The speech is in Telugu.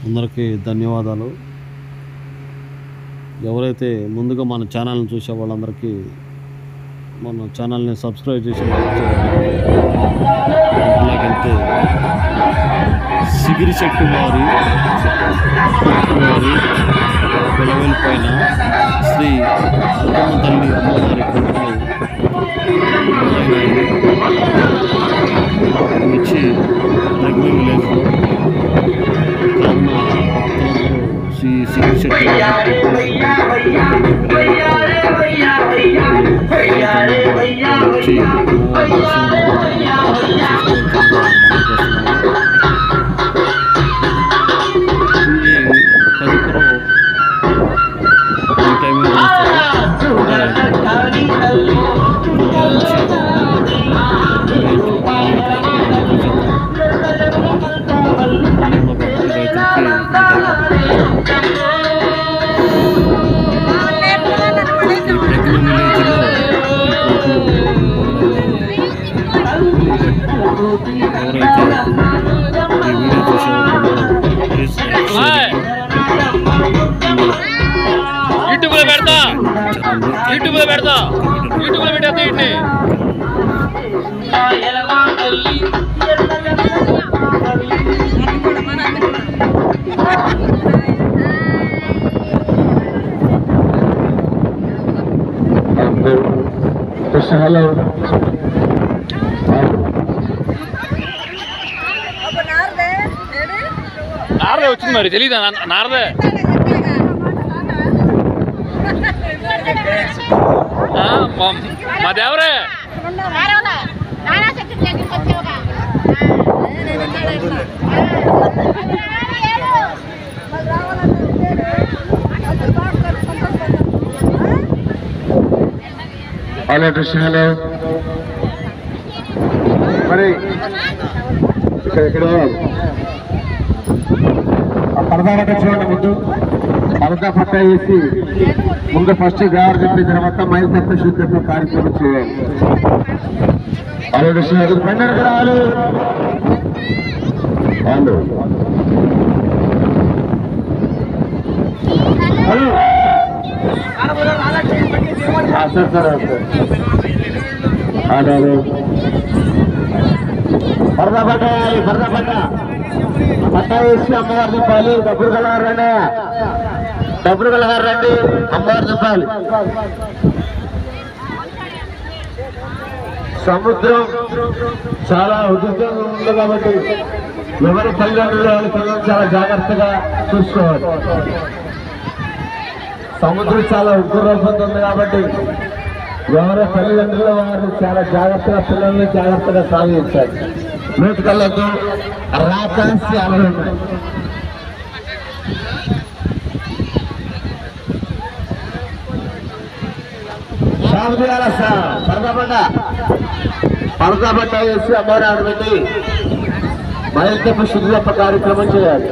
అందరికీ ధన్యవాదాలు. ఎవరైతే ముందుగా మన ఛానల్ని చూసే వాళ్ళందరికీ మన ఛానల్ని సబ్స్క్రైబ్ చేసి వెళ్తే సిగిరి చెట్టు వారి పిలవెల పైన శ్రీ అక్కమ్మ తల్లి అమ్మవారి గుంటలు వచ్చి రెగ్యులర్ విలేజ్లో కావున భక్తులందరూ సిగిరి చెట్టు వచ్చి యూట్యూబ్లో పెడతా యూట్యూబ్లో పెట్టేస్తా వీటిని. హలో నారదే వచ్చింది మరి తెలీదా నారదే మా దేవరే హలో కృష్ణలో మరి ఇక్కడ పరదా పట్ట చూడండి. ముందు పరదా పట్ట వేసి ముందు ఫస్ట్ గారు చెప్పిన తర్వాత మైసత్వ శుద్ధత్వ కార్యక్రమం చేయాలి. హలో కృష్ణ పండుగ రావాలి. Hello hello sir sir hello పరదా పట్ట వేయాలి. పరదా పట్ట పట్టా వేసి అమ్మవారు దింపాలి. డబ్బులు కలగారు రండి, డబ్బులు కలగారు రండి, అమ్మవారు దింపాలి. సముద్రం చాలా ఉధృతంగా ఉంది కాబట్టి ఎవరి తల్లిదండ్రులు వాళ్ళ పిల్లలు చాలా జాగ్రత్తగా చూసుకోవాలి. సముద్రం చాలా ఉగ్ర రూపంతో ఉంది కాబట్టి ఎవరి తల్లిదండ్రులు వారు చాలా జాగ్రత్తగా పిల్లల్ని జాగ్రత్తగా సాగించాలి. నోటికళ్ళకు రాకాసి అలలు పరదా పట్ట వేసి అమ్మవారి ఆడబెట్టి మరింత శుద్ధి కార్యక్రమం చేయాలి.